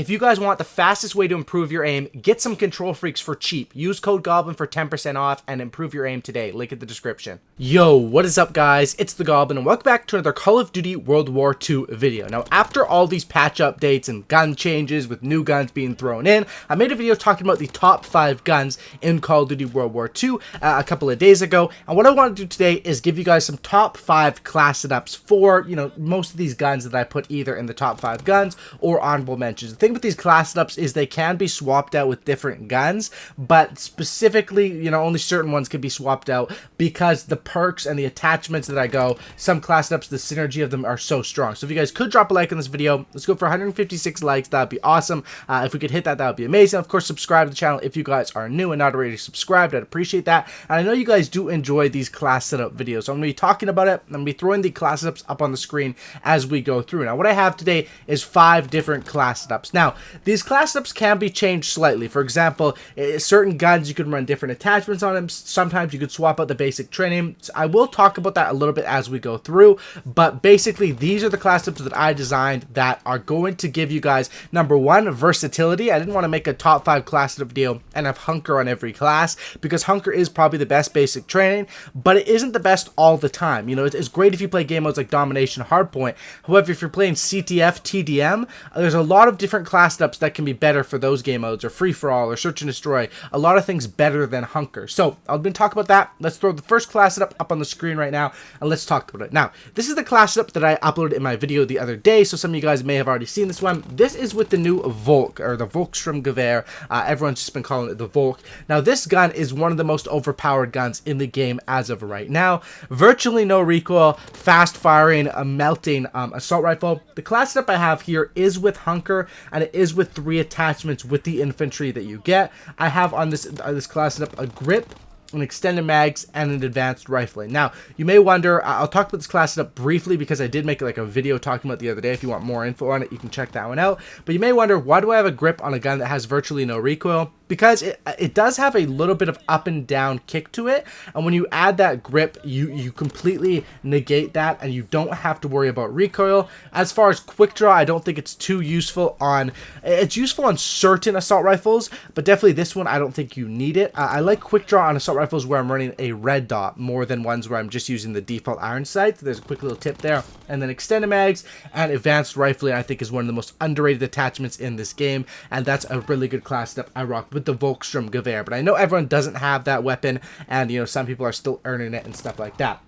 If you guys want the fastest way to improve your aim, get some Control Freaks for cheap. Use code GOBLIN for 10% off and improve your aim today. Link in the description. Yo, what is up guys? It's the Goblin and welcome back to another Call of Duty World War II video. Now, after all these patch updates and gun changes with new guns being thrown in, I made a video talking about the top 5 guns in Call of Duty World War II a couple of days ago. And what I want to do today is give you guys some top 5 class setups for, most of these guns that I put either in the top 5 guns or honorable mentions. The thing with these class setups is they can be swapped out with different guns, but specifically, only certain ones can be swapped out because the perks and the attachments that I go, some class setups, the synergy of them are so strong. So if you guys could drop a like on this video, let's go for 156 likes. That would be awesome. If we could hit that, that would be amazing. Of course, subscribe to the channel if you guys are new and not already subscribed. I'd appreciate that. And I know you guys do enjoy these class setup videos, so I'm going to be talking about it. I'm going to be throwing the class setups up on the screen as we go through. Now, what I have today is 5 different class setups. Now, these class setups can be changed slightly. For example, certain guns you can run different attachments on them. Sometimes you could swap out the basic training. So I will talk about that a little bit as we go through, but basically these are the class setups that I designed that are going to give you guys, number 1, versatility. I didn't want to make a top 5 class setup video and have Hunker on every class because Hunker is probably the best basic training, but it isn't the best all the time. It's great if you play game modes like Domination, Hardpoint. However, if you're playing CTF, TDM, there's a lot of different class setups that can be better for those game modes, or Free For All, or Search and Destroy. A lot of things better than Hunker. So I've been talking about that. Let's throw the first class setup up on the screen right now, and let's talk about it. Now, this is the class setup that I uploaded in my video the other day, so some of you guys may have already seen this one. This is with the new Volk, or the Volkssturmgewehr. Everyone's just been calling it the Volk. Now, this gun is one of the most overpowered guns in the game as of right now. Virtually no recoil, fast firing, a melting assault rifle. The class setup I have here is with Hunker, and it is with 3 attachments with the infantry that you get. I have on this class setup a grip, an extended mags, and an advanced rifling. Now, you may wonder, I'll talk about this class setup briefly because I did make like a video talking about it the other day. If you want more info on it, you can check that one out. But you may wonder, why do I have a grip on a gun that has virtually no recoil? Because it does have a little bit of up and down kick to it, and when you add that grip, you completely negate that, and you don't have to worry about recoil. As far as quick draw, I don't think it's too useful on, it's useful on certain assault rifles, but definitely this one, I don't think you need it. I like quick draw on assault rifles where I'm running a red dot more than ones where I'm just using the default iron sight. There's a quick little tip there. And then extended mags and advanced rifling, I think, is one of the most underrated attachments in this game, and that's a really good class setup I rock with the Volkssturmgewehr. But I know everyone doesn't have that weapon, and some people are still earning it and stuff like that.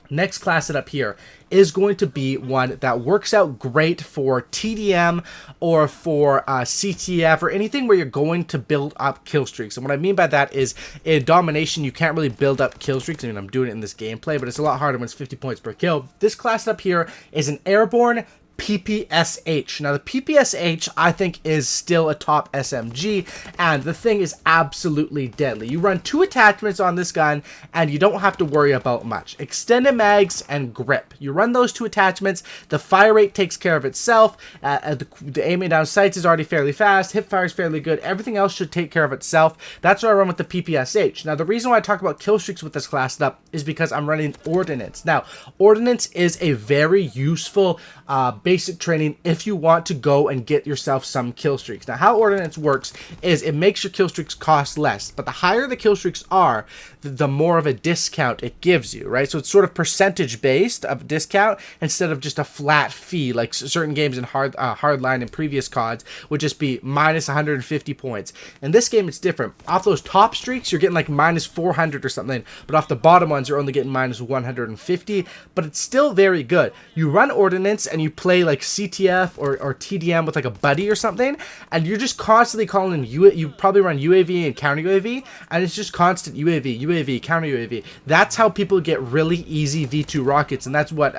Next class setup here is going to be one that works out great for TDM or for CTF or anything where you're going to build up kill streaks. And what I mean by that is in Domination, you can't really build up kill streaks. I mean, I'm doing it in this gameplay, but it's a lot harder when it's 50 points per kill. This class setup here is an Airborne Ppsh. Now, the Ppsh, I think, is still a top SMG, and the thing is absolutely deadly. You run 2 attachments on this gun, and you don't have to worry about much. Extended mags and grip. You run those 2 attachments, the fire rate takes care of itself, the aiming down sights is already fairly fast, hip fire is fairly good, everything else should take care of itself. That's what I run with the Ppsh. Now, the reason why I talk about kill streaks with this class setup is because I'm running Ordnance. Now, Ordnance is a very useful basic training if you want to go and get yourself some kill streaks. Now, how Ordnance works is it makes your kill streaks cost less, but the higher the kill streaks are, the more of a discount it gives you, right? So it's sort of percentage based of discount instead of just a flat fee like certain games in Hardline and previous CODs would just be minus 150 points. In this game, it's different. Off those top streaks, you're getting like minus 400 or something, but off the bottom ones, you're only getting minus 150, but it's still very good. You run Ordnance and you play like CTF or TDM with like a buddy or something, and you're just constantly calling in you probably run UAV and counter UAV, and it's just constant UAV, counter UAV. That's how people get really easy V2 rockets, and that's what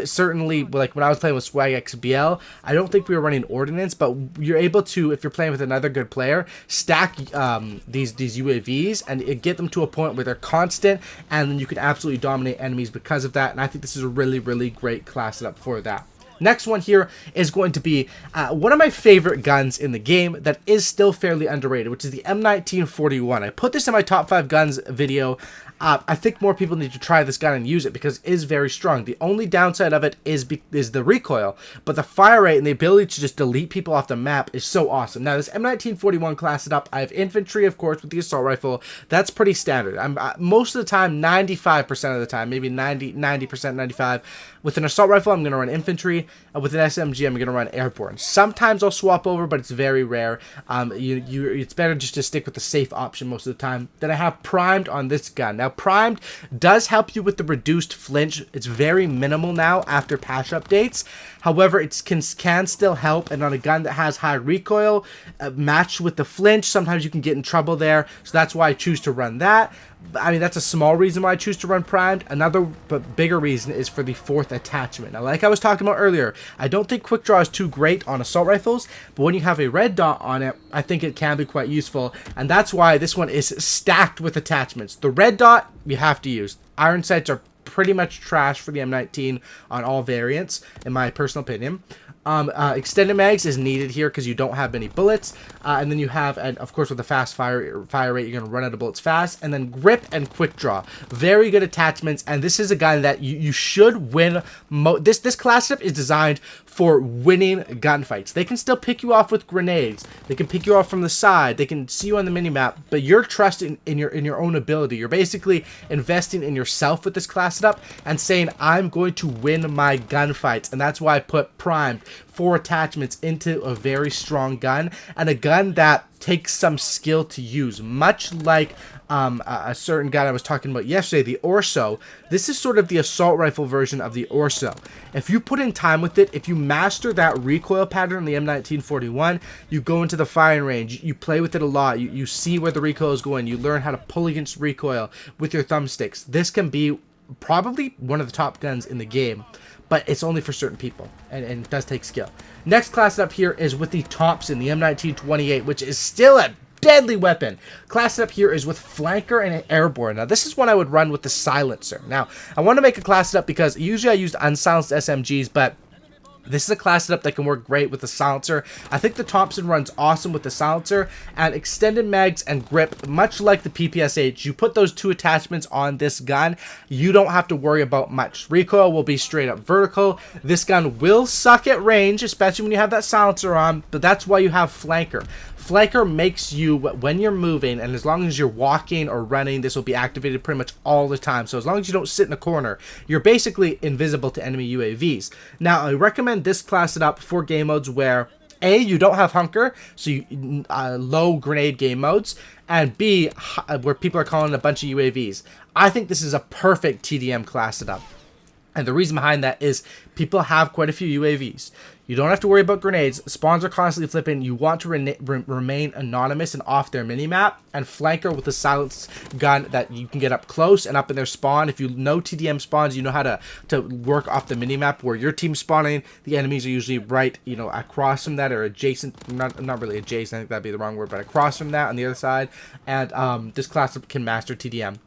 certainly like when I was playing with Swag XBL, I don't think we were running Ordnance, but you're able to, if you're playing with another good player, stack these UAVs and get them to a point where they're constant, and then you can absolutely dominate enemies because of that. And I think this is a really great class setup for that. Next one here is going to be one of my favorite guns in the game that is still fairly underrated, which is the M1941. I put this in my top 5 guns video. I think more people need to try this gun and use it because it is very strong. The only downside of it is the recoil, but the fire rate and the ability to just delete people off the map is so awesome. Now, this M1941 class it up. I have infantry, of course, with the assault rifle. That's pretty standard. I'm most of the time, 95% of the time, maybe 90%, 95. With an assault rifle, I'm going to run infantry. With an SMG, I'm going to run airborne. Sometimes I'll swap over, but it's very rare. It's better just to stick with the safe option most of the time. Then I have primed on this gun. Now, primed does help you with the reduced flinch. It's very minimal now after patch updates. However, it can still help, and on a gun that has high recoil, matched with the flinch, sometimes you can get in trouble there. So that's why I choose to run that. I mean, that's a small reason why I choose to run primed. Another but bigger reason is for the fourth attachment. Now, like I was talking about earlier, I don't think quick draw is too great on assault rifles, but when you have a red dot on it, I think it can be quite useful, and that's why this one is stacked with attachments. The red dot you have to use. Iron sights are pretty much trash for the M19 on all variants, in my personal opinion. Extended mags is needed here because you don't have many bullets, and then you have, and of course with the fast fire rate, you're going to run out of bullets fast. And then grip and quick draw, very good attachments, and this is a gun that you should win. This class up is designed for winning gunfights. They can still pick you off with grenades, they can pick you off from the side, they can see you on the minimap, but you're trusting in your own ability. You're basically investing in yourself with this class up and saying, I'm going to win my gunfights, and that's why I put primed 4 attachments into a very strong gun, and a gun that takes some skill to use, much like a certain gun I was talking about yesterday, the Orso. This is sort of the assault rifle version of the Orso. If you put in time with it, if you master that recoil pattern in the M1941, you go into the firing range, you play with it a lot, you see where the recoil is going, you learn how to pull against recoil with your thumbsticks. This can be probably one of the top guns in the game, but it's only for certain people, and it does take skill. Next class up here is with the Thompson, the M1928, which is still a deadly weapon. Class up here is with flanker and airborne. Now, this is one I would run with the silencer. Now, I want to make a class up because usually I used unsilenced SMGs, but this is a class setup that can work great with the silencer. I think the Thompson runs awesome with the silencer, and extended mags and grip, much like the PPSH. You put those 2 attachments on this gun, you don't have to worry about much. Recoil will be straight up vertical. This gun will suck at range, especially when you have that silencer on, but that's why you have flanker. Flanker makes you, when you're moving, and as long as you're walking or running, this will be activated pretty much all the time. So as long as you don't sit in a corner, you're basically invisible to enemy UAVs. Now, I recommend this class it up for game modes where A, you don't have hunker, so you, low grenade game modes, and B, where people are calling a bunch of UAVs. I think this is a perfect TDM class it up. And the reason behind that is people have quite a few UAVs. You don't have to worry about grenades. Spawns are constantly flipping. You want to remain anonymous and off their minimap. And flanker with a silenced gun that you can get up close and up in their spawn. If you know TDM spawns, you know how to work off the minimap where your team's spawning. The enemies are usually right, across from that or adjacent. Not really adjacent. I think that'd be the wrong word, but across from that on the other side. And this class can master TDM.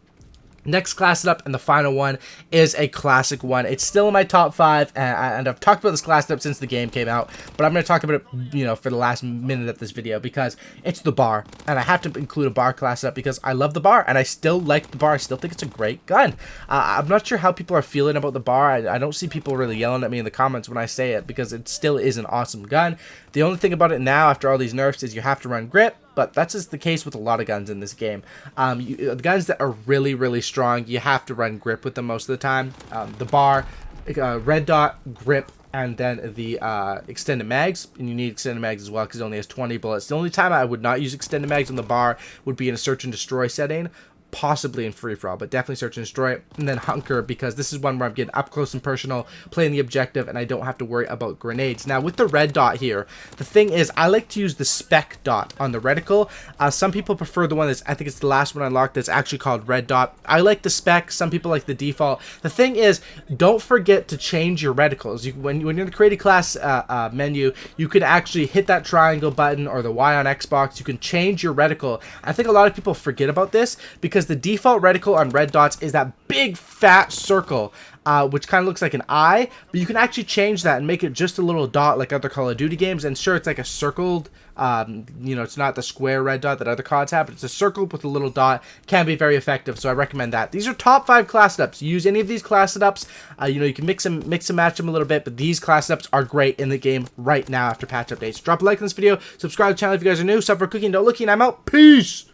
Next class up, and the final one, is a classic one. It's still in my top 5, and I've talked about this class up since the game came out, but I'm going to talk about it, for the last minute of this video, because it's the bar, and I have to include a bar class up because I love the bar, and I still like the bar. I still think it's a great gun. I'm not sure how people are feeling about the bar. I don't see people really yelling at me in the comments when I say it, because it still is an awesome gun. The only thing about it now, after all these nerfs, is you have to run grip. But that's just the case with a lot of guns in this game. The guns that are really, really strong, you have to run grip with them most of the time. The bar, red dot, grip, and then the extended mags. And you need extended mags as well because it only has 20 bullets. The only time I would not use extended mags on the bar would be in a search and destroy setting. Possibly in free-for-all, but definitely search and destroy it. And then hunker, because this is one where I'm getting up close and personal, playing the objective, and I don't have to worry about grenades. Now, with the red dot here, the thing is, I like to use the spec dot on the reticle. Some people prefer the one that's, I think it's the last one I unlocked, that's actually called red dot. I like the spec. Some people like the default. The thing is, don't forget to change your reticles. When you're in the create a class menu, you can actually hit that triangle button or the Y on Xbox. You can change your reticle. I think a lot of people forget about this because the default reticle on red dots is that big fat circle. which kind of looks like an eye, but you can actually change that and make it just a little dot like other Call of Duty games. And sure, it's like a circled, you know, it's not the square red dot that other CODs have, but it's a circle with a little dot. Can be very effective, so I recommend that. These are top 5 class setups. Use any of these class setups. You know, you can mix and match them a little bit, but these class setups are great in the game right now after patch updates. Drop a like on this video, subscribe to the channel if you guys are new, sub for cooking, don't looking, I'm out, peace!